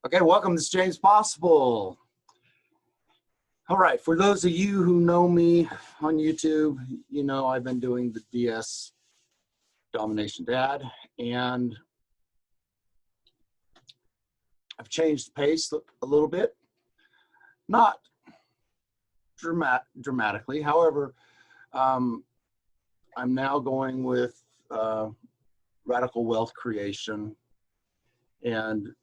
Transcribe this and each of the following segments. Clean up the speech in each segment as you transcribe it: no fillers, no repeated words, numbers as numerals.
Okay, welcome. This is James Possible. All right, for those of you who know me on YouTube, you know I've been doing the DS Domination Dad, and I've changed the pace a little bit. Not dramatically, however, I'm now going with radical wealth creation, and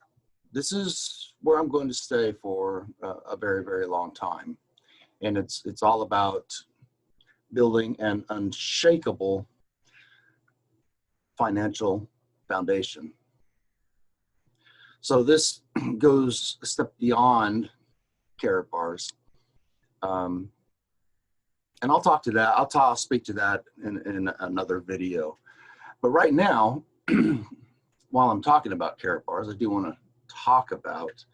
this is where I'm going to stay for a very, very long time. And it's all about building an unshakable financial foundation. So this goes a step beyond Karatbars. And I'll talk to that. I'll speak to that in another video. But right now, while I'm talking about Karatbars, I do want to talk about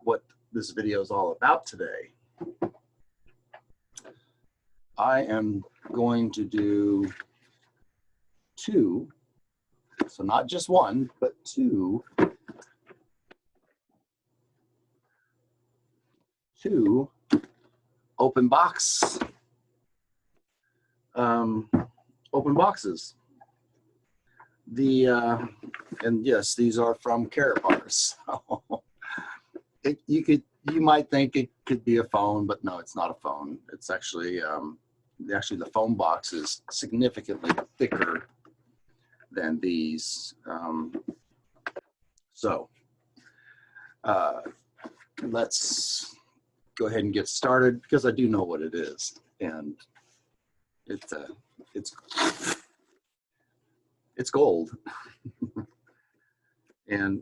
what this video is all about today. I am going to do two, so not just one, but two open boxes. And yes, these are from Karatbars. You might think it could be a phone, but no, it's not a phone. It's actually the phone box is significantly thicker than these. Let's go ahead and get started because I do know what it is, and it's gold. And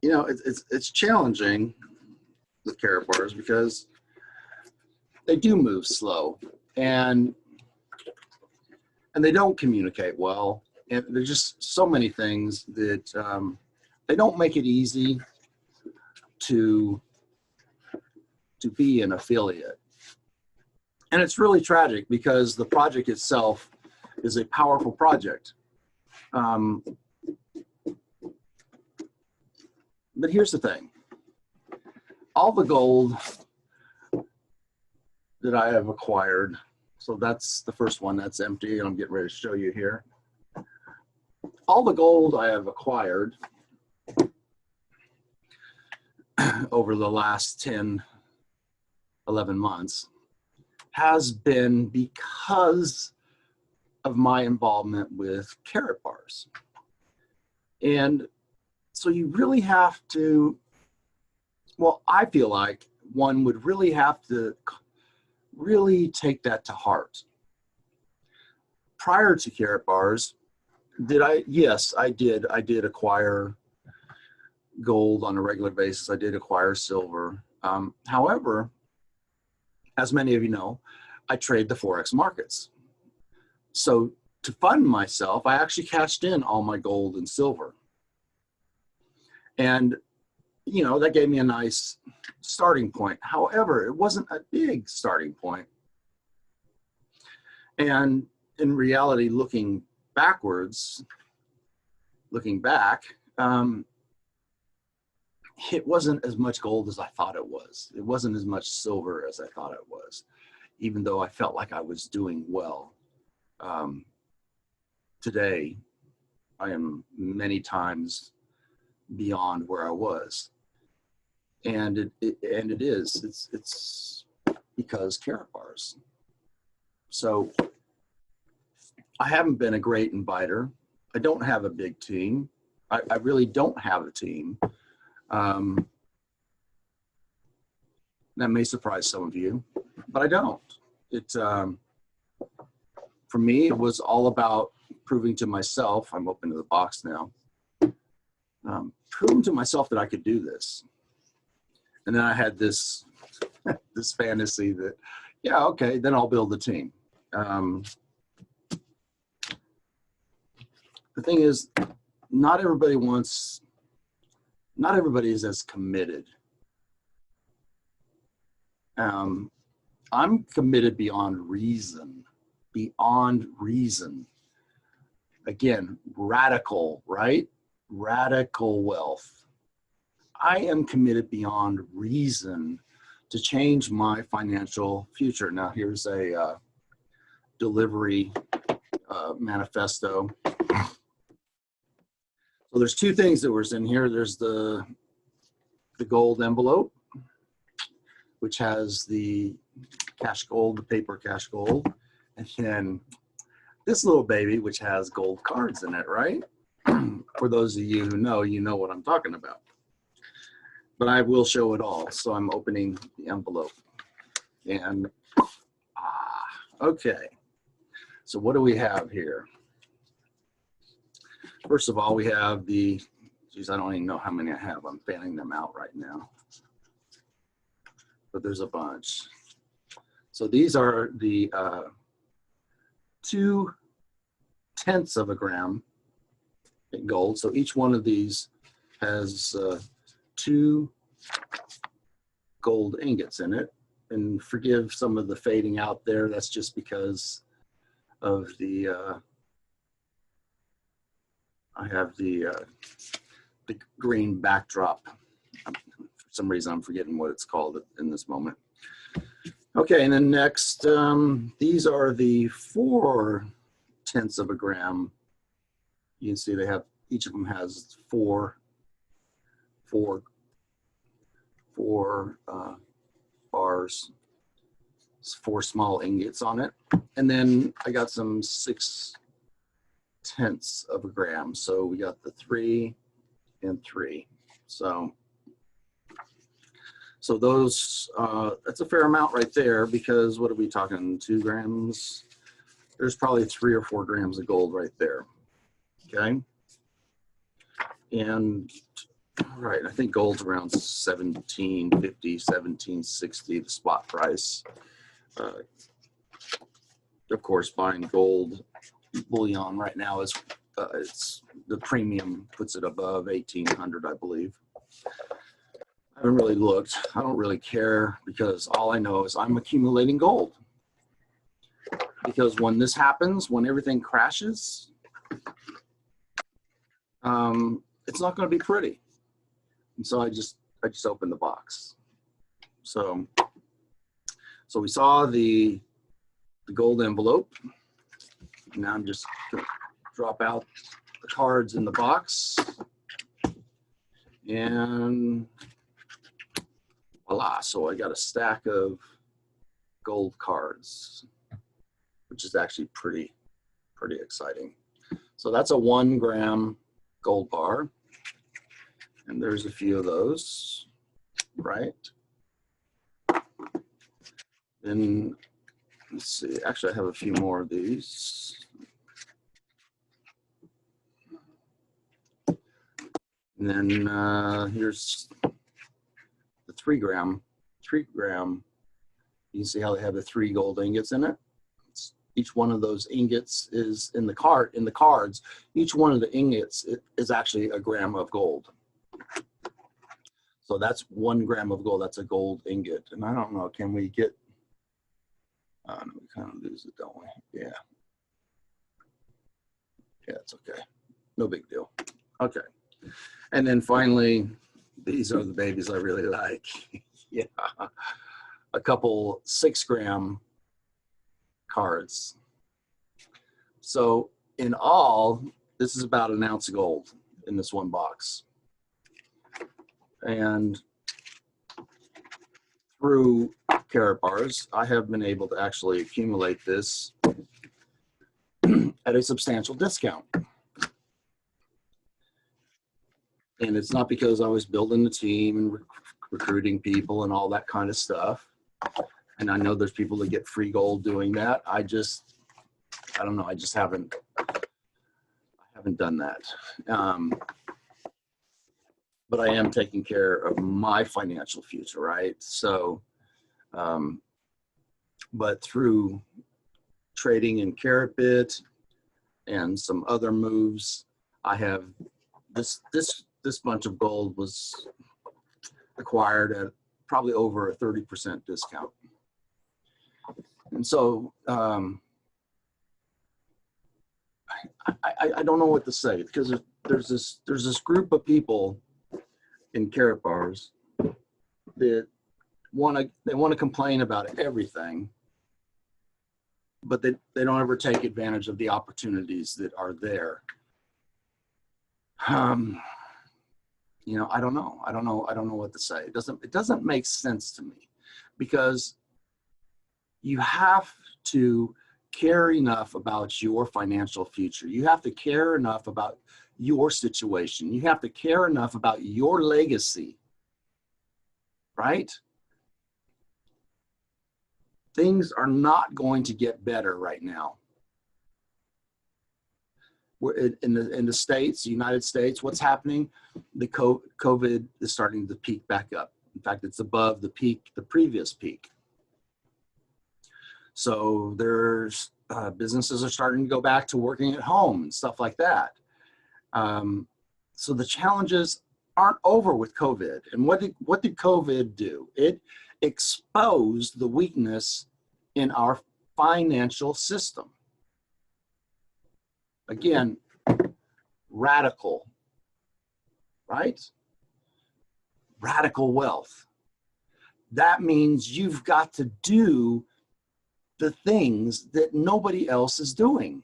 you know, it's challenging with Karatbars because they do move slow, and they don't communicate well, and there's just so many things that they don't make it easy to be an affiliate. And it's really tragic because the project itself is a powerful project. But here's the thing. All the gold that I have acquired, so that's the first one that's empty, and I'm getting ready to show you here. All the gold I have acquired over the last 10, 11 months has been because of my involvement with Karatbars. And so you really have to, well, I feel like one would really have to really take that to heart. Prior to Karatbars, yes, I did acquire gold on a regular basis. I did acquire silver. However, as many of you know, I trade the Forex markets. So to fund myself, I actually cashed in all my gold and silver. And, you know, that gave me a nice starting point. However, it wasn't a big starting point. And in reality, looking back, it wasn't as much gold as I thought it was. It wasn't as much silver as I thought it was, even though I felt like I was doing well. Today, I am many times beyond where I was, and it's because Karatbars. So I haven't been a great inviter. I don't have a big team. I really don't have a team. That may surprise some of you, but I don't. For me, it was all about proving to myself, I'm open to the box now, proving to myself that I could do this. And then I had this fantasy that, yeah, okay, then I'll build a team. The thing is, not everybody is as committed. I'm committed beyond reason. Again, radical, right? radical wealth. I am committed beyond reason to change my financial future. Now, here's a delivery manifesto. So there's two things that was in here. There's the gold envelope, which has the cash gold, the paper cash gold, and then this little baby, which has gold cards in it, right? For those of you who know, you know what I'm talking about. But I will show it all. So I'm opening the envelope. And, okay. So what do we have here? First of all, we have the, geez, I don't even know how many I have. I'm fanning them out right now. But there's a bunch. So these are the 2/10 of a gram in gold. So each one of these has 2 gold ingots in it. And forgive some of the fading out there. That's just because of the, I have the green backdrop. For some reason, I'm forgetting what it's called in this moment. Okay, and then next, these are the 4/10 of a gram. You can see they have, each of them has four bars, 4 small ingots on it. And then I got some 6/10 of a gram. So we got the 3 and 3. So those, that's a fair amount right there, because what are we talking, 2 grams? There's probably 3 or 4 grams of gold right there, okay? And, right, I think gold's around $17.50, $17.60, the spot price. Of course, buying gold bullion right now is, it's, the premium puts it above 1,800, I believe. I haven't really looked. I don't really care, because all I know is I'm accumulating gold. Because when this happens, when everything crashes, it's not going to be pretty. And so I just opened the box. So we saw the gold envelope. Now I'm just going to drop out the cards in the box. And voila, so I got a stack of gold cards, which is actually pretty exciting. So that's a 1 gram gold bar, and there's a few of those, right? Then let's see, actually I have a few more of these. And then here's the 3 gram. You can see how they have the 3 gold ingots in it. Each one of those ingots is in the cards. Each one of the ingots is actually a gram of gold. So that's 1 gram of gold. That's a gold ingot. And I don't know, can we get, we kind of lose it, don't we? Yeah. Yeah, it's okay. No big deal. Okay. And then finally, these are the babies I really like. Yeah. A couple 6 gram cards. So in all, this is about 1 ounce of gold in this one box. And through Karatbars, I have been able to actually accumulate this at a substantial discount. And it's not because I was building the team and recruiting people and all that kind of stuff. And I know there's people that get free gold doing that. I don't know, I just haven't done that. But I am taking care of my financial future, right? So, but through trading in Karatbit and some other moves, I have this bunch of gold was acquired at probably over a 30% discount. And so I don't know what to say, because there's this group of people in Karatbars that they want to complain about everything, but they don't ever take advantage of the opportunities that are there. You know, I don't know what to say. It doesn't make sense to me, because you have to care enough about your financial future. You have to care enough about your situation. You have to care enough about your legacy, right? Things are not going to get better right now. We're in the States, the United States, what's happening? The COVID is starting to peak back up. In fact, it's above the peak, the previous peak. So there's businesses are starting to go back to working at home and stuff like that. So the challenges aren't over with COVID. And what did COVID do? It exposed the weakness in our financial system. Again, radical, right? Radical wealth. That means you've got to do the things that nobody else is doing.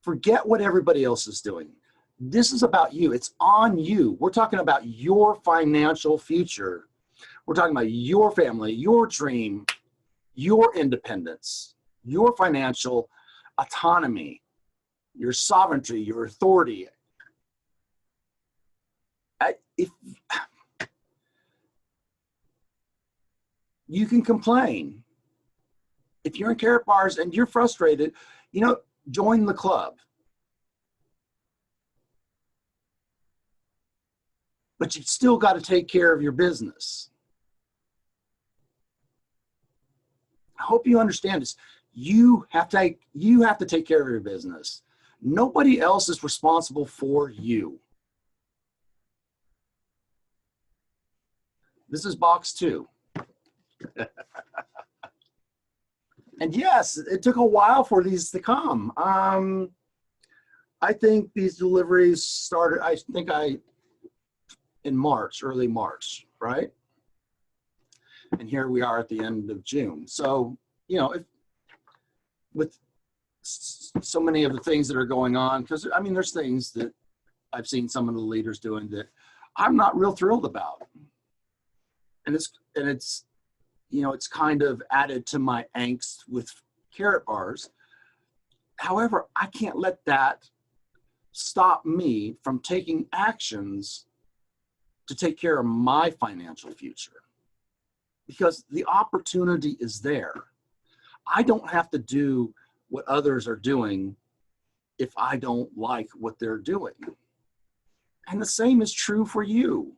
Forget what everybody else is doing. This is about you. It's on you. We're talking about your financial future. We're talking about your family, your dream, your independence, your financial autonomy, your sovereignty, your authority. If you can complain, if you're in Karatbars and you're frustrated, you know, join the club. But you've still got to take care of your business. I hope you understand this. You have to take care of your business. Nobody else is responsible for you. This is box 2. And yes, it took a while for these to come. I think these deliveries started, in March, early March, right? And here we are at the end of June. So, you know, with so many of the things that are going on, because I mean, there's things that I've seen some of the leaders doing that I'm not real thrilled about. And it's, you know, it's kind of added to my angst with Karatbars. However, I can't let that stop me from taking actions to take care of my financial future, because the opportunity is there. I don't have to do what others are doing if I don't like what they're doing. And the same is true for you.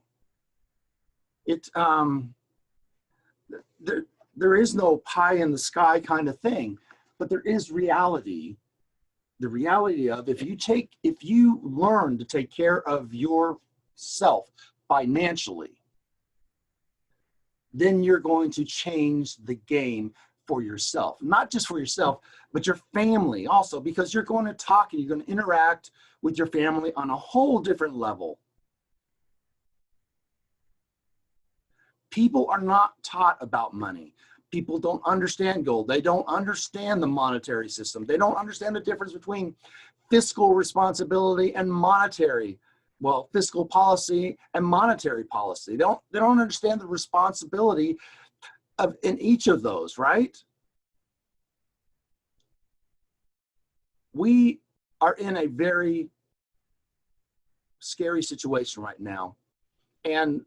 There is no pie in the sky kind of thing, but there is reality. The reality of if you learn to take care of yourself financially, then you're going to change the game for yourself. Not just for yourself, but your family also, because you're going to talk and you're going to interact with your family on a whole different level. People are not taught about money. People don't understand gold. They don't understand the monetary system. They don't understand the difference between fiscal responsibility and fiscal policy and monetary policy. They don't understand the responsibility in each of those, right? We are in a very scary situation right now. And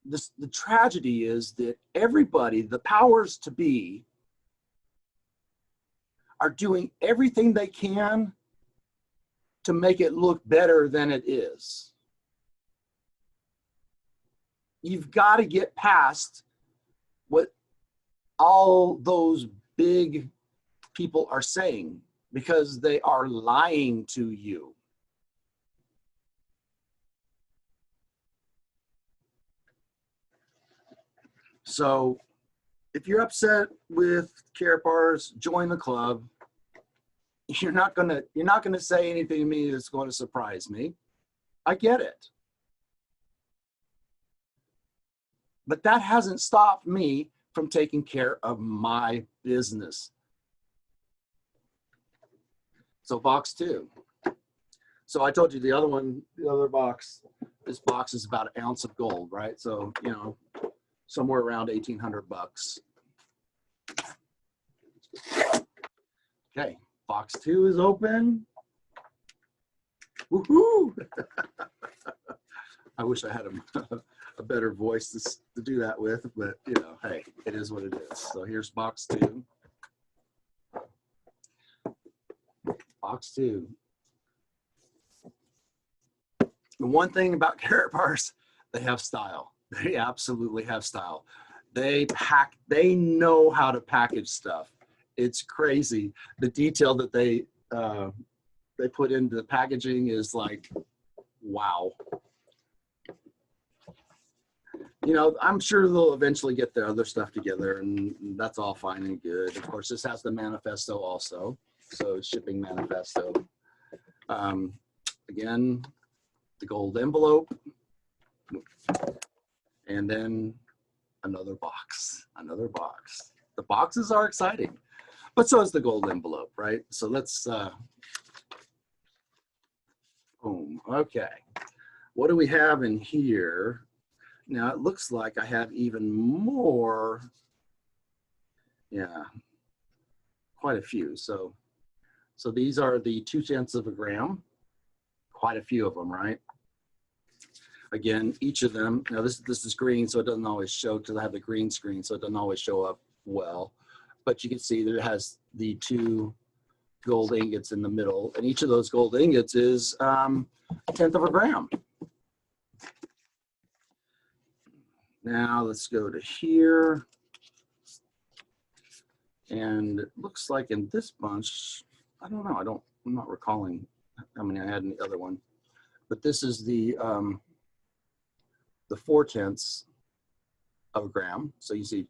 the tragedy is that everybody, the powers to be, are doing everything they can to make it look better than it is. You've got to get past what all those big people are saying, because they are lying to you. So if you're upset with Karatbars, join the club. you're not gonna say anything to me that's going to surprise me. I get it. But that hasn't stopped me from taking care of my business. So box 2. So I told you the other box, this box is about an ounce of gold, right? So, you know, somewhere around 1,800 bucks. Okay, box 2 is open. Woohoo! I wish I had a better voice to do that with, but you know, hey, it is what it is. So here's box 2. Box 2. The one thing about Karatbars, they have style. They absolutely have style. They know how to package stuff. It's crazy. The detail that they put into the packaging is like, wow. You know, I'm sure they'll eventually get their other stuff together, and that's all fine and good. Of course, this has the manifesto also, so shipping manifesto. Again, the gold envelope, and then another box. The boxes are exciting, but so is the gold envelope, right? So let's, boom, okay. What do we have in here? Now it looks like I have even more, yeah, quite a few. So these are the 2/10 of a gram, quite a few of them, right? Again, each of them, now this is green, so it doesn't always show because I have the green screen, so it doesn't always show up well. But you can see that it has the 2 gold ingots in the middle, and each of those gold ingots is 1/10 of a gram. Now let's go to here. And it looks like in this bunch, I don't know, I'm not recalling how many I had in the other one, but this is the 4/10 of a gram. So you see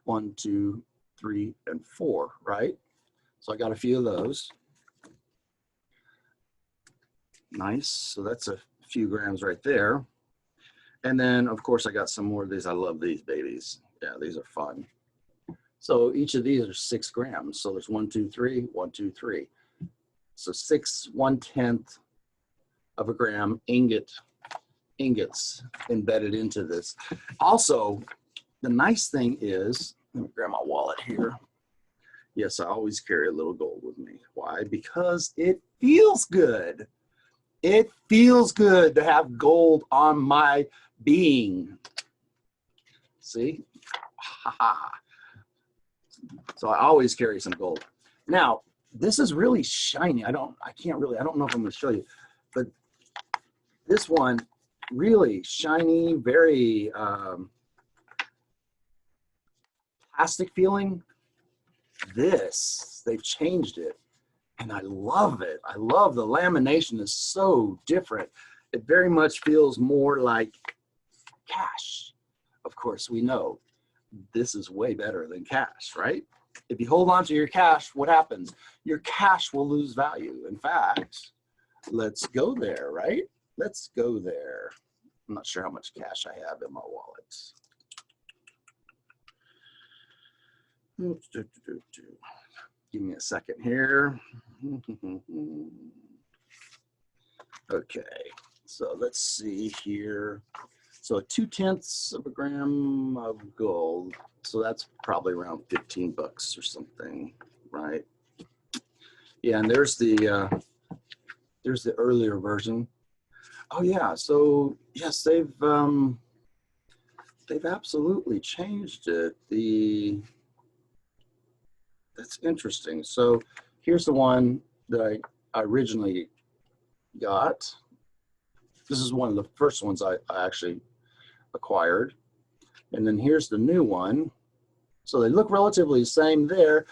1, 2, 3, and 4, right? So I got a few of those. Nice, so that's a few grams right there. And then of course I got some more of these. I love these babies. Yeah, these are fun. So each of these are 6 grams. So there's 1, 2, 3, 1, 2, 3. So 6 1/10 of a gram ingots embedded into this. Also, the nice thing is, let me grab my wallet here. Yes, I always carry a little gold with me. Why? Because it feels good. It feels good to have gold on my being. See? Ha ha. So I always carry some gold. Now, this is really shiny. I don't know if I'm going to show you, but this one really shiny, very plastic feeling. They've changed it, and I love it. I love the lamination is so different. It very much feels more like cash. Of course, we know this is way better than cash, right? If you hold on to your cash, what happens? Your cash will lose value. In fact, let's go there, right? Let's go there. I'm not sure how much cash I have in my wallet. Give me a second here. Okay, so let's see here. So 2/10 of a gram of gold. So that's probably around 15 bucks or something, right? Yeah, and there's the earlier version. Oh yeah, so yes, they've absolutely changed it. That's interesting. So here's the one that I originally got. This is one of the first ones I actually acquired. And then here's the new one. So they look relatively the same there,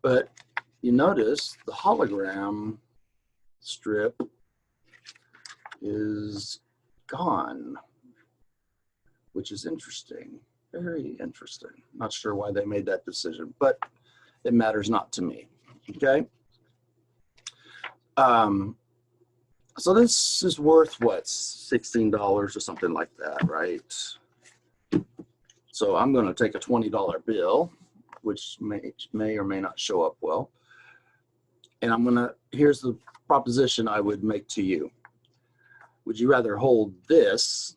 but you notice the hologram strip is gone, which is interesting. Very interesting. Not sure why they made that decision, but it matters not to me. Okay. So this is worth what, $16 or something like that, right? So I'm going to take a $20 bill, which may or may not show up well. And here's the proposition I would make to you. Would you rather hold this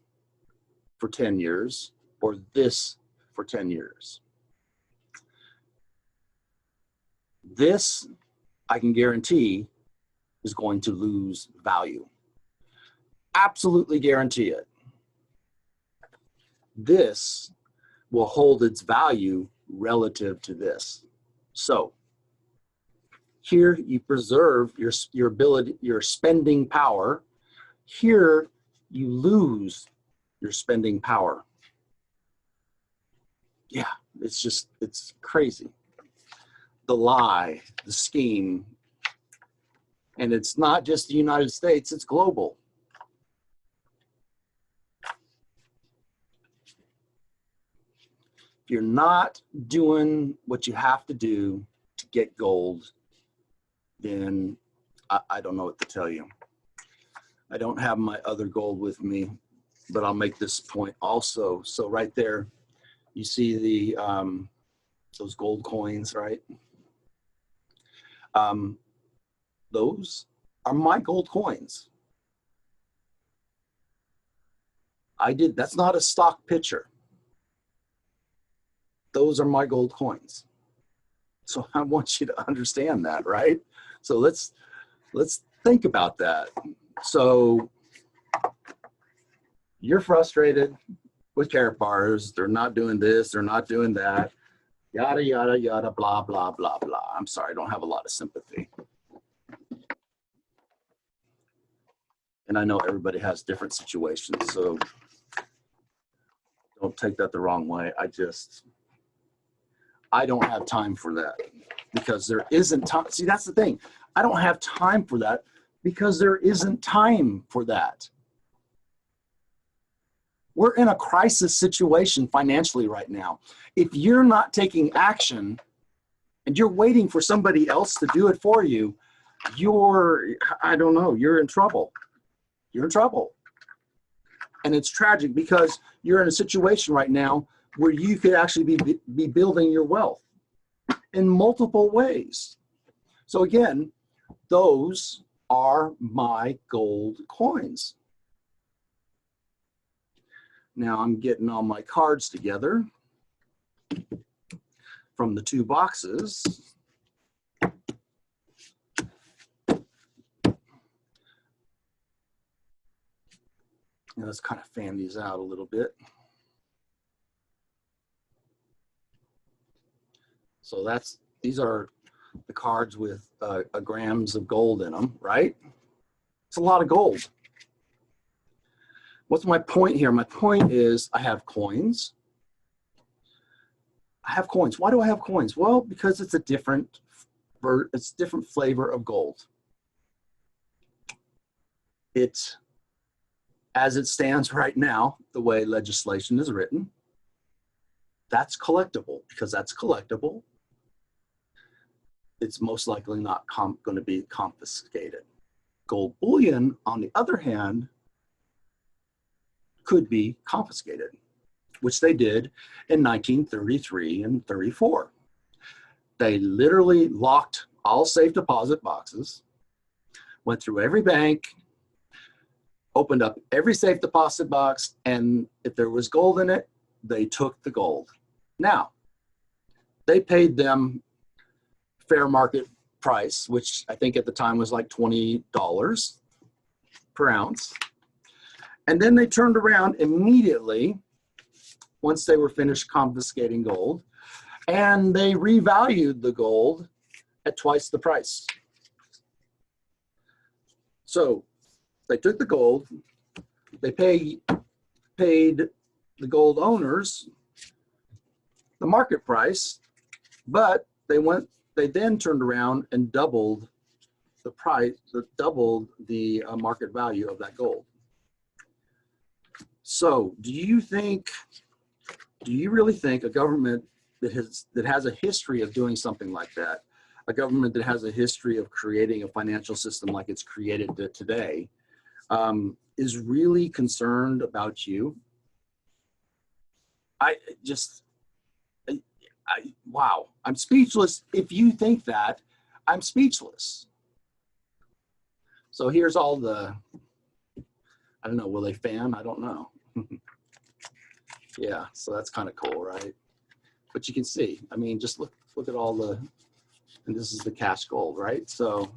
for 10 years or this for 10 years? This, I can guarantee, is going to lose value. Absolutely guarantee it. This will hold its value relative to this. So here you preserve your ability, your spending power. Here you lose your spending power. Yeah, it's crazy. The lie, the scheme, and it's not just the United States, it's global. If you're not doing what you have to do to get gold, then I don't know what to tell you. I don't have my other gold with me, but I'll make this point also. So right there, you see the those gold coins, right? Those are my gold coins. That's not a stock picture. Those are my gold coins. So I want you to understand that, right? So let's think about that. So you're frustrated with Karatbars. They're not doing this, they're not doing that, yada, yada, yada, blah, blah, blah, blah. I'm sorry, I don't have a lot of sympathy. And I know everybody has different situations, so don't take that the wrong way. I don't have time for that because there isn't time. See, that's the thing. I don't have time for that because there isn't time for that. We're in a crisis situation financially right now. If you're not taking action and you're waiting for somebody else to do it for you, I don't know, you're in trouble. You're in trouble. And it's tragic because you're in a situation right now where you could actually be building your wealth in multiple ways. So again, those are my gold coins. Now I'm getting all my cards together from the two boxes. Now let's kind of fan these out a little bit. So these are the cards with grams of gold in them, right? It's a lot of gold. What's my point here? My point is I have coins. I have coins. Why do I have coins? Well, because it's a different flavor of gold. As it stands right now, the way legislation is written, that's collectible. Because that's collectible, it's most likely not going to be confiscated. Gold bullion, on the other hand, could be confiscated, which they did in 1933 and 34. They literally locked all safe deposit boxes, went through every bank, opened up every safe deposit box, and if there was gold in it, they took the gold. Now, they paid them fair market price, which I think at the time was like $20 per ounce. And then they turned around immediately once they were finished confiscating gold, and they revalued the gold at twice the price. So they took the gold, they paid the gold owners the market price, but they then turned around and doubled the price, doubled the market value of that gold. So do you really think a government that has a history of doing something like that, a government that has a history of creating a financial system like it's created today, is really concerned about you. Wow, I'm speechless. If you think that, I'm speechless. So here's all the, I don't know, will they fan? I don't know. Yeah, so that's kind of cool, right? But you can see, I mean, just look at all the, and this is the cash gold, right? So,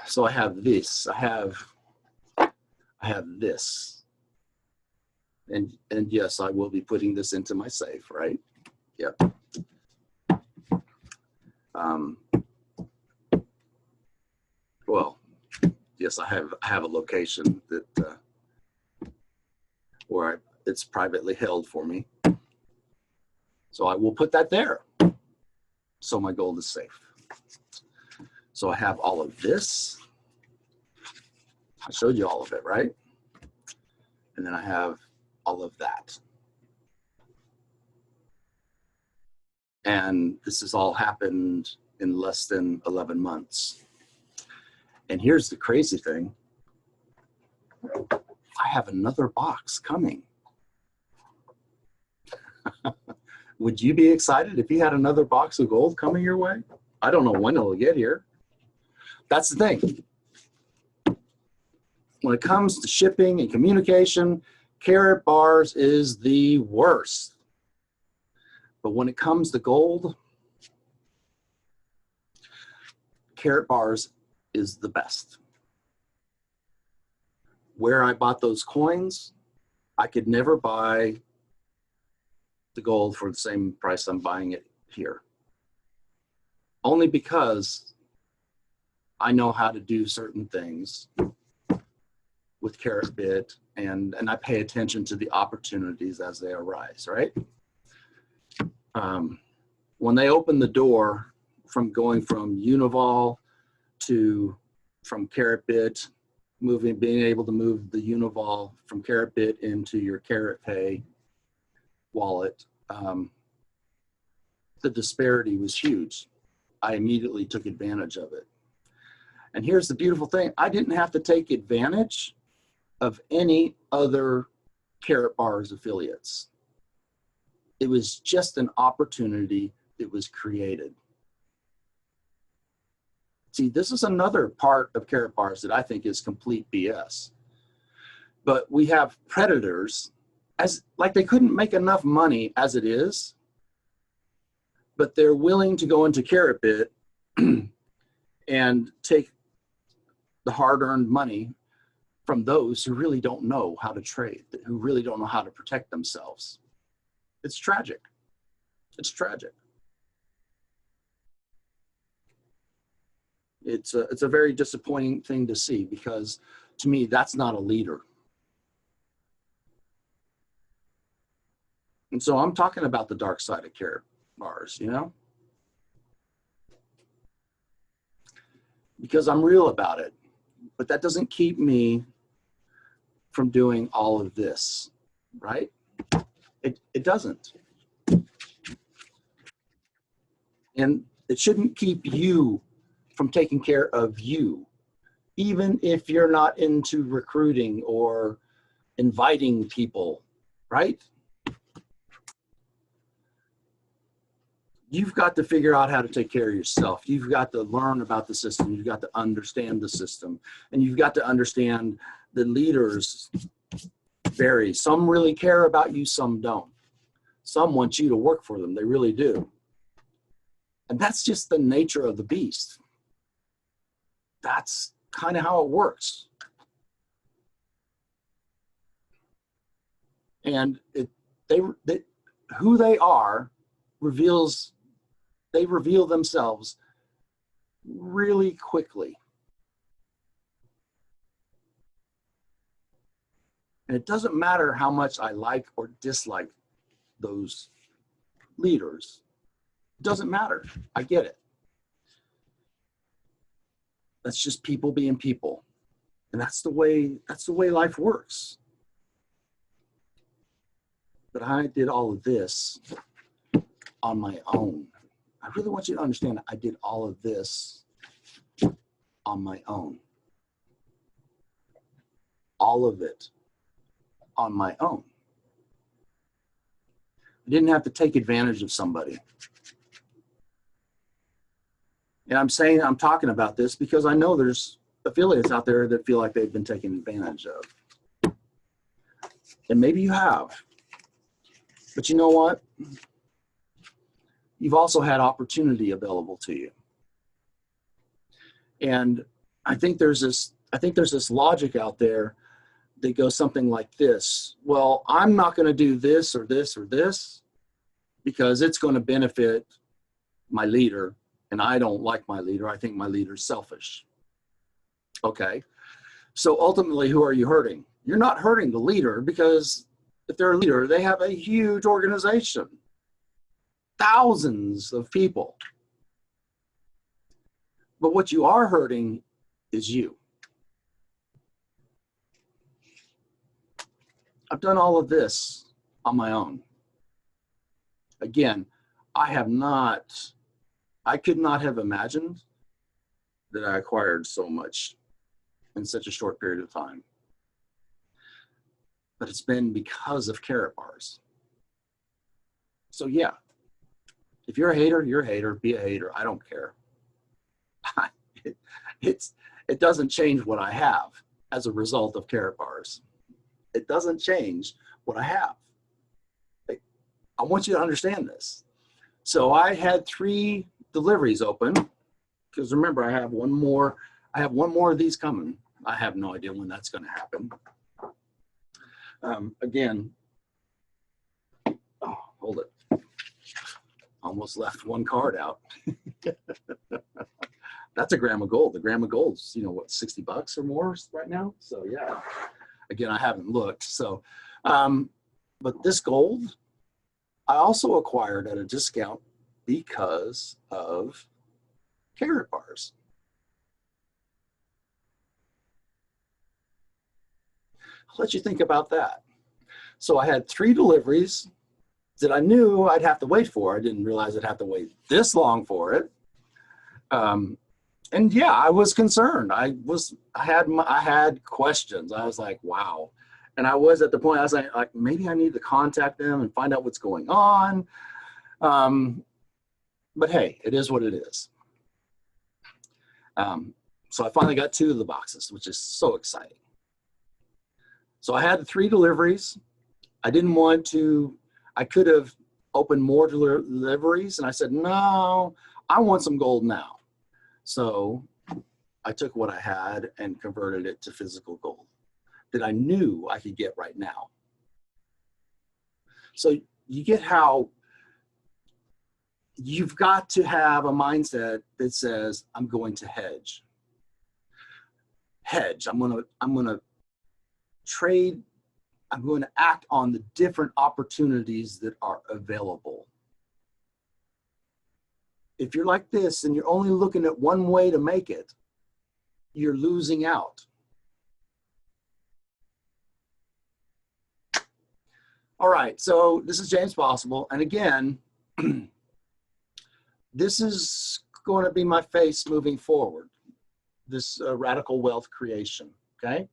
so I have this, I have this, and yes, I will be putting this into my safe, right? Yep. Well, yes, I have a location that where it's privately held for me, so I will put that there, so my gold is safe. So I have all of this. I showed you all of it, right? And then I have all of that. And this has all happened in less than 11 months. And here's the crazy thing. I have another box coming. Would you be excited if you had another box of gold coming your way? I don't know when it'll get here. That's the thing. When it comes to shipping and communication, Karatbars is the worst. But when it comes to gold, Karatbars is the best. Where I bought those coins, I could never buy the gold for the same price I'm buying it here. Only because I know how to do certain things with Karatbit, and I pay attention to the opportunities as they arise, right? When they open the door from going from Univol to from Karatbit, being able to move the Univol from Karatbit into your KaratPay wallet, the disparity was huge. I immediately took advantage of it. And here's the beautiful thing. I didn't have to take advantage of any other Karatbars affiliates. It was just an opportunity that was created. See, this is another part of Karatbars that I think is complete BS. But we have predators, as like they couldn't make enough money as it is, but they're willing to go into Karatbit and take the hard-earned money from those who really don't know how to trade, who really don't know how to protect themselves. It's tragic. It's tragic. It's a very disappointing thing to see, because to me, that's not a leader. And so I'm talking about the dark side of Karatbars, you know? Because I'm real about it. But that doesn't keep me from doing all of this, right? It doesn't. And it shouldn't keep you from taking care of you, even if you're not into recruiting or inviting people, right? You've got to figure out how to take care of yourself. You've got to learn about the system. You've got to understand the system. And you've got to understand the leaders vary. Some really care about you, some don't. Some want you to work for them. They really do. And that's just the nature of the beast. That's kind of how it works. And who they are they reveal themselves really quickly. And it doesn't matter how much I like or dislike those leaders. It doesn't matter. I get it. That's just people being people. And that's the way life works. But I did all of this on my own. I really want you to understand I did all of this on my own. All of it on my own. I didn't have to take advantage of somebody. And I'm talking about this because I know there's affiliates out there that feel like they've been taken advantage of. And maybe you have. But you know what? You've also had opportunity available to you. And I think there's this logic out there that goes something like this. Well, I'm not going to do this or this or this because it's going to benefit my leader, and I don't like my leader. I think my leader's selfish. Okay. So ultimately, who are you hurting? You're not hurting the leader, because if they're a leader, they have a huge organization, thousands of people. But what you are hurting is you. I've done all of this on my own. Again, I could not have imagined that I acquired so much in such a short period of time. But it's been because of Karatbars. So yeah, if you're a hater, you're a hater. Be a hater. I don't care. It doesn't change what I have as a result of Karatbars. It doesn't change what I have. I want you to understand this. So I had 3 deliveries open, because remember, I have one more of these coming. I have no idea when that's going to happen. Again, oh, hold it. Almost left one card out. That's a gram of gold. The gram of gold's, what, $60 or more right now? So yeah, again, I haven't looked. So, but this gold, I also acquired at a discount because of Karatbars. I'll let you think about that. So I had 3 deliveries that I knew I'd have to wait for. I didn't realize I'd have to wait this long for it. And yeah, I was concerned. I had questions. I was like, wow. And I was at the point, I was like, maybe I need to contact them and find out what's going on. But hey, it is what it is. So I finally got 2 of the boxes, which is so exciting. So I had 3 deliveries. I could have opened more deliveries, and I said, no, I want some gold now. So I took what I had and converted it to physical gold that I knew I could get right now. So you get how you've got to have a mindset that says, I'm going to hedge. I'm going to trade. I'm going to act on the different opportunities that are available. If you're like this and you're only looking at one way to make it, you're losing out. All right, so this is James Possible. And again, this is going to be my face moving forward, this radical wealth creation, okay?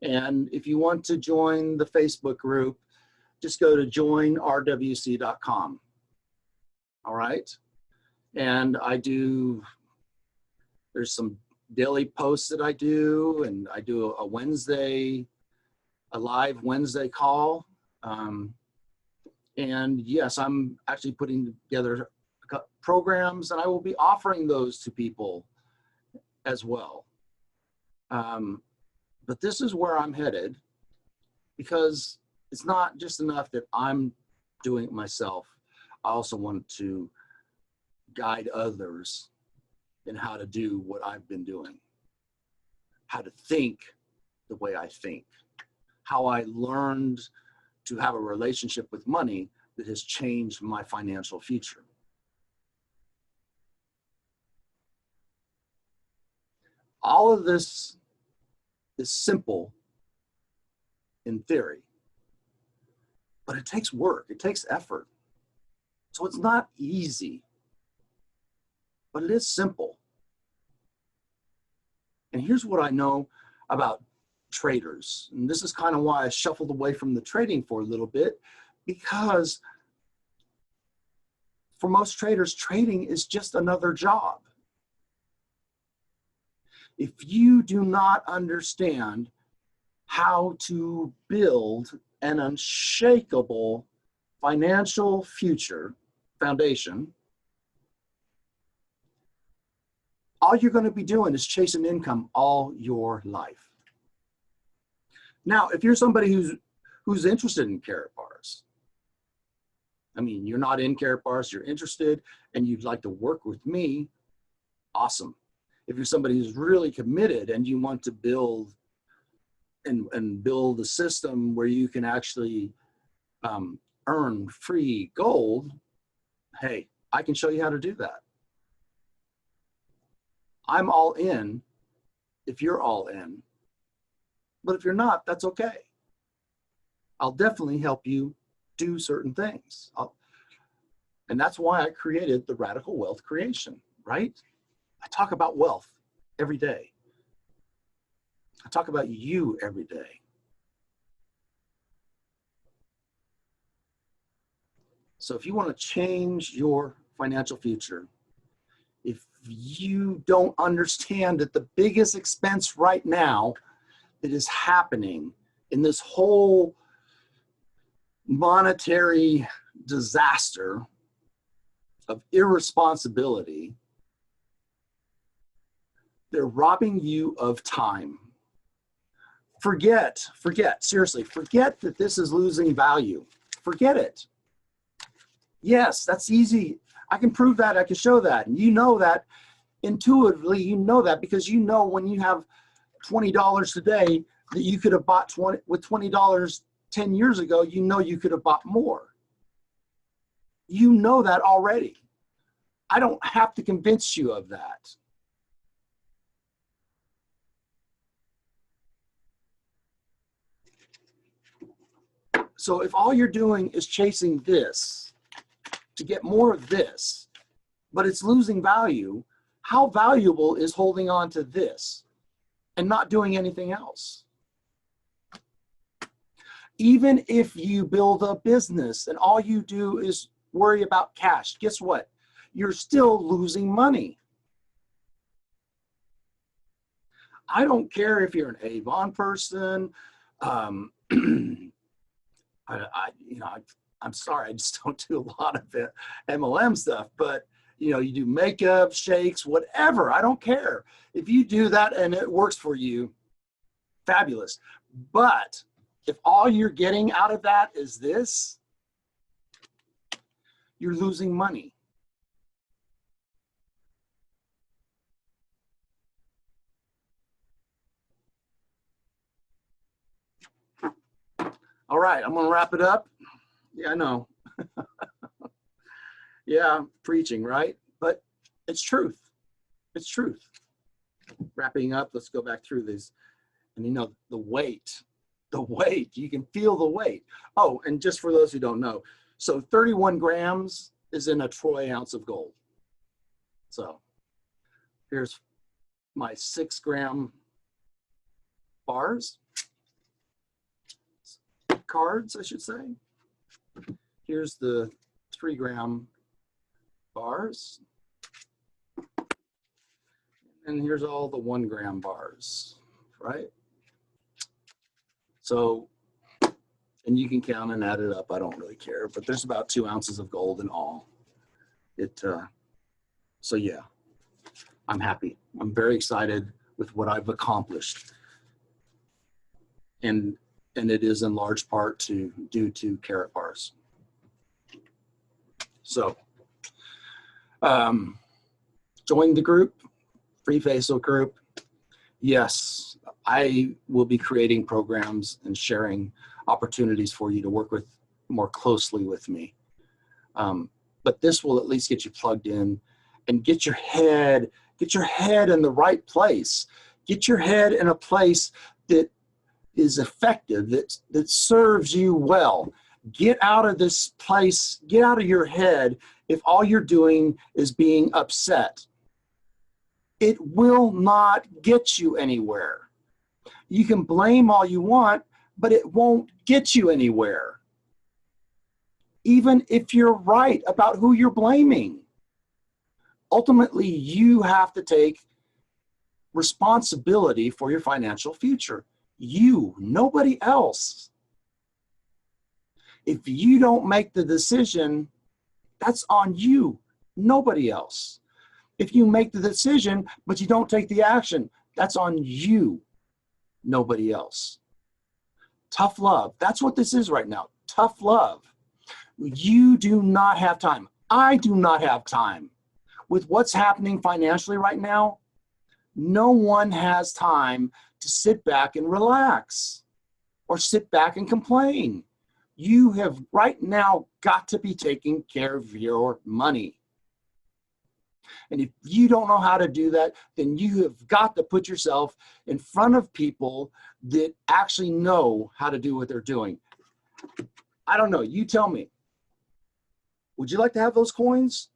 And if you want to join the Facebook group, just go to joinrwc.com. All right? And there's some daily posts that I do, and I do a live Wednesday call. And yes, I'm actually putting together programs, and I will be offering those to people as well. But this is where I'm headed, because it's not just enough that I'm doing it myself. I also want to guide others in how to do what I've been doing, how to think the way I think, how I learned to have a relationship with money that has changed my financial future. All of this is simple in theory, but it takes work, it takes effort. So it's not easy but it is simple. And here's what I know about traders. And this is kind of why I shuffled away from the trading for a little bit, because for most traders, trading is just another job. If you do not understand how to build an unshakable financial future foundation, all you're going to be doing is chasing income all your life. Now, if you're somebody who's interested in Karatbars, I mean, you're not in Karatbars, you're interested, and you'd like to work with me, awesome. If you're somebody who's really committed and you want to build and build a system where you can actually earn free gold, hey, I can show you how to do that. I'm all in if you're all in. But if you're not, that's okay. I'll definitely help you do certain things. And that's why I created the Radical Wealth Creation, right? I talk about wealth every day. I talk about you every day. So if you want to change your financial future, if you don't understand that the biggest expense right now that is happening in this whole monetary disaster of irresponsibility, they're robbing you of time. Forget, seriously, forget that this is losing value. Forget it. Yes, that's easy. I can prove that, I can show that. And you know that intuitively, you know that because you know when you have $20 today that you could have bought with $20 10 years ago, you know you could have bought more. You know that already. I don't have to convince you of that. So if all you're doing is chasing this to get more of this, but it's losing value, how valuable is holding on to this and not doing anything else? Even if you build a business and all you do is worry about cash, guess what? You're still losing money. I don't care if you're an Avon person. I'm sorry, I just don't do a lot of MLM stuff, but you do makeup, shakes, whatever. I don't care. If you do that and it works for you, fabulous. But if all you're getting out of that is this, you're losing money. All right, I'm gonna wrap it up. Yeah, I know. Yeah, preaching, right? But it's truth. It's truth. Wrapping up, let's go back through these. And the weight, you can feel the weight. Oh, and just for those who don't know, so 31 grams is in a troy ounce of gold. So here's my 6-gram bars, cards, I should say. Here's the 3-gram bars. And here's all the 1-gram bars, right? So, and you can count and add it up. I don't really care, but there's about 2 ounces of gold in all. So yeah, I'm happy. I'm very excited with what I've accomplished. And it is in large part due to Karatbars. So, join the group, free Facebook group. Yes, I will be creating programs and sharing opportunities for you to work with more closely with me. But this will at least get you plugged in and get your head in the right place. Get your head in a place that is effective, that serves you well. Get out of this place, get out of your head if all you're doing is being upset. It will not get you anywhere. You can blame all you want, but it won't get you anywhere. Even if you're right about who you're blaming. Ultimately, you have to take responsibility for your financial future. You, nobody else. If you don't make the decision, that's on you, nobody else. If you make the decision, but you don't take the action, that's on you, nobody else. Tough love. That's what this is right now. Tough love. You do not have time. I do not have time. With what's happening financially right now, no one has time to sit back and relax or sit back and complain. You have right now got to be taking care of your money. And if you don't know how to do that, then you have got to put yourself in front of people that actually know how to do what they're doing. I don't know. You tell me. Would you like to have those coins?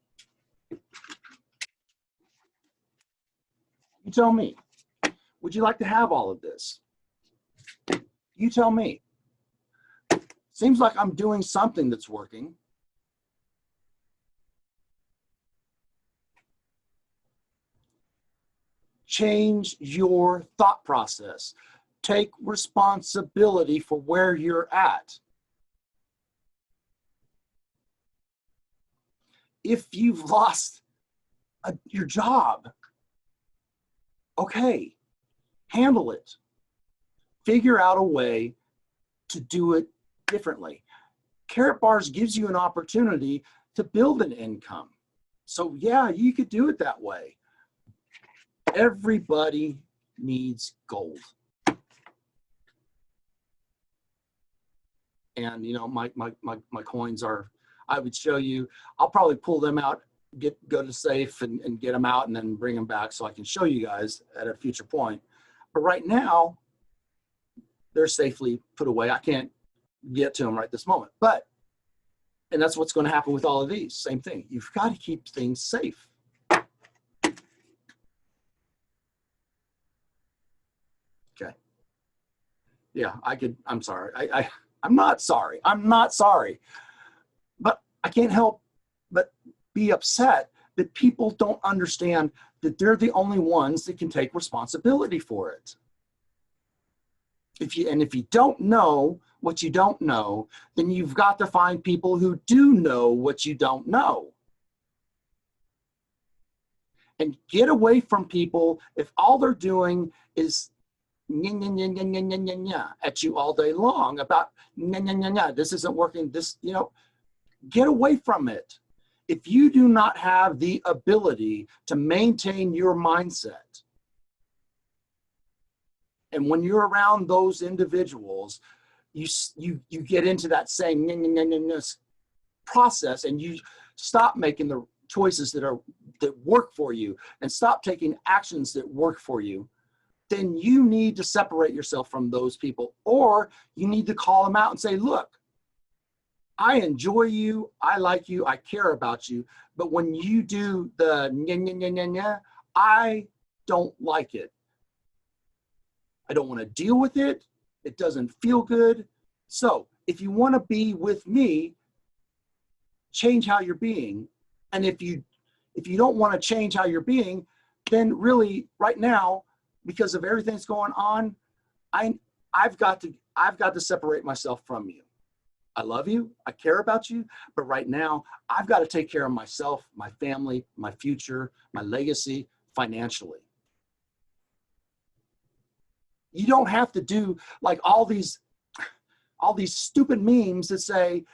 You tell me. Would you like to have all of this? You tell me. Seems like I'm doing something that's working. Change your thought process. Take responsibility for where you're at. If you've lost your job, okay, handle it. Figure out a way to do it differently. Karatbars gives you an opportunity to build an income. So yeah, you could do it that way. Everybody needs gold. And you know, my coins are, I would show you, I'll probably pull them out, go to safe and get them out and then bring them back so I can show you guys at a future point. But right now, they're safely put away. I can't get to them right this moment. But, and that's what's going to happen with all of these. Same thing. You've got to keep things safe. Okay. Yeah, I'm sorry. I'm not sorry. I'm not sorry. But I can't help but be upset that people don't understand that they're the only ones that can take responsibility for it. If you don't know what you don't know, then you've got to find people who do know what you don't know. And get away from people if all they're doing is at you all day long about this isn't working, this, you know, get away from it. If you do not have the ability to maintain your mindset, and when you're around those individuals, you get into that same process, and you stop making the choices that work for you and stop taking actions that work for you, then you need to separate yourself from those people, or you need to call them out and say, look, I enjoy you, I like you, I care about you, but when you do the I don't like it. I don't want to deal with it. It doesn't feel good. So if you want to be with me, change how you're being. And if you don't want to change how you're being, then really right now, because of everything that's going on, I've got to separate myself from you. I love you, I care about you, but right now I've got to take care of myself, my family, my future, my legacy financially. You don't have to do like all these stupid memes that say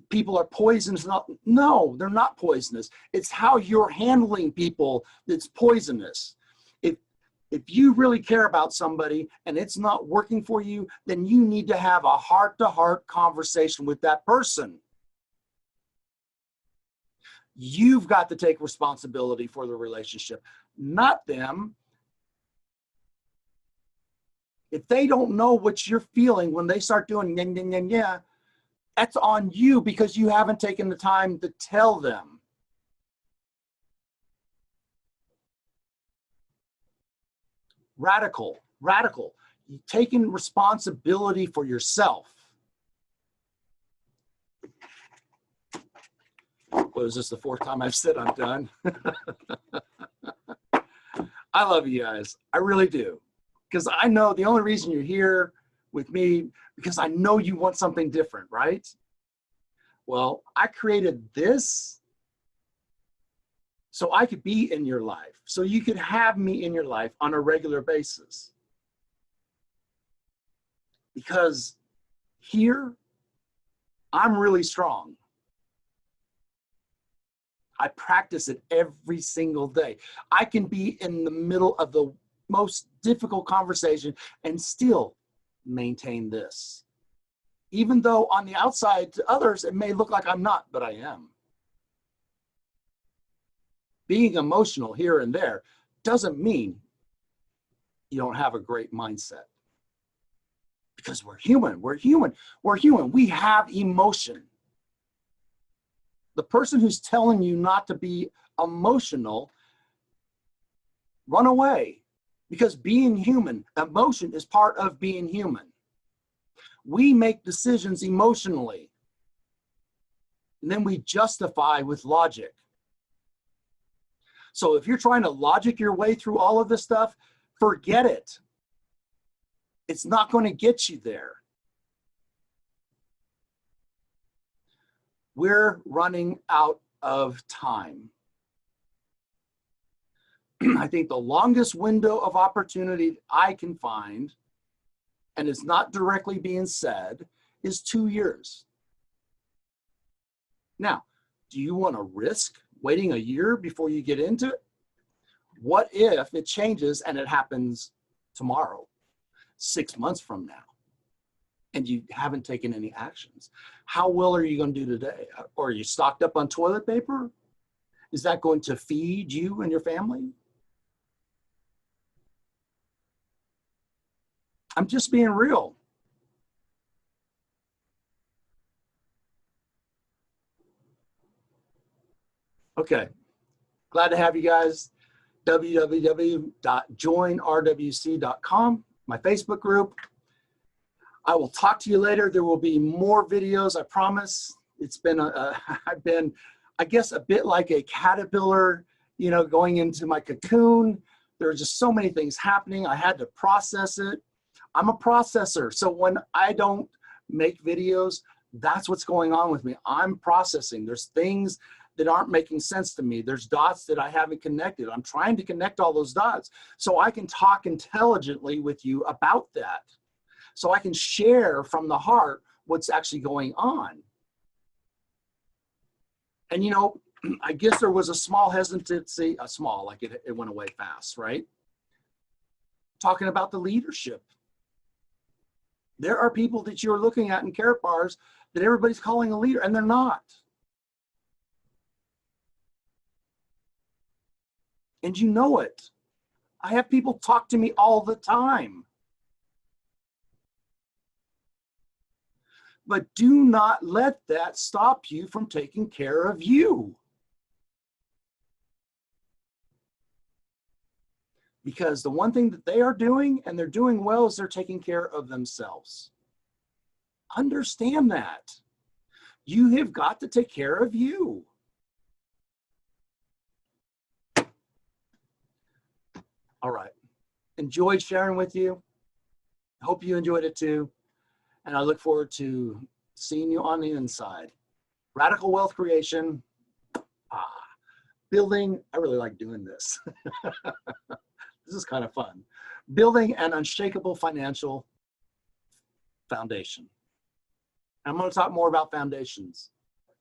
people are poisonous. No, they're not poisonous. It's how you're handling people that's poisonous. If you really care about somebody and it's not working for you, then you need to have a heart-to-heart conversation with that person. You've got to take responsibility for the relationship, not them. If they don't know what you're feeling when they start doing that's on you because you haven't taken the time to tell them. Radical, radical. You taking responsibility for yourself. What is this, the fourth time I've said I'm done? I love you guys. I really do. Because I know the only reason you're here with me, because I know you want something different, right? Well, I created this so I could be in your life, so you could have me in your life on a regular basis. Because here, I'm really strong. I practice it every single day. I can be in the middle of the most difficult conversation and still maintain this. Even though on the outside to others, it may look like I'm not, but I am. Being emotional here and there doesn't mean you don't have a great mindset. Because we're human, we're human, we're human. We have emotion. The person who's telling you not to be emotional, run away. Because being human, emotion is part of being human. We make decisions emotionally. And then we justify with logic. So if you're trying to logic your way through all of this stuff, forget it. It's not going to get you there. We're running out of time. I think the longest window of opportunity I can find, and it's not directly being said, is 2 years. Now, do you want to risk waiting a year before you get into it? What if it changes and it happens tomorrow, 6 months from now, and you haven't taken any actions? How well are you going to do today? Or are you stocked up on toilet paper? Is that going to feed you and your family? I'm just being real. Okay, glad to have you guys. www.joinrwc.com, my Facebook group. I will talk to you later. There will be more videos, I promise. It's been, I've been, I guess, a bit like a caterpillar, you know, going into my cocoon. There are just so many things happening. I had to process it. I'm a processor. So when I don't make videos, that's what's going on with me. I'm processing. There's things that aren't making sense to me. There's dots that I haven't connected. I'm trying to connect all those dots so I can talk intelligently with you about that. So I can share from the heart what's actually going on. And you know, I guess there was a small hesitancy, like it went away fast, right? Talking about the leadership. There are people that you're looking at in Karatbars that everybody's calling a leader, and they're not. And you know it. I have people talk to me all the time. But do not let that stop you from taking care of you. Because the one thing that they are doing, and they're doing well, is they're taking care of themselves. Understand that. You have got to take care of you. All right. Enjoyed sharing with you. Hope you enjoyed it too. And I look forward to seeing you on the inside. Radical wealth creation. Building, I really like doing this. This is kind of fun. Building an unshakable financial foundation. I'm going to talk more about foundations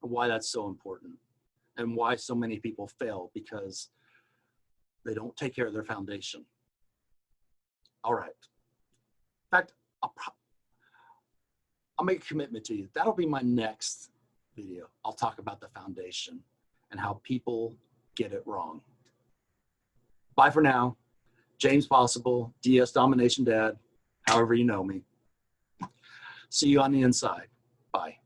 and why that's so important and why so many people fail because they don't take care of their foundation. All right. In fact, I'll make a commitment to you. That'll be my next video. I'll talk about the foundation and how people get it wrong. Bye for now. James Possible, DS Domination Dad, however you know me. See you on the inside. Bye.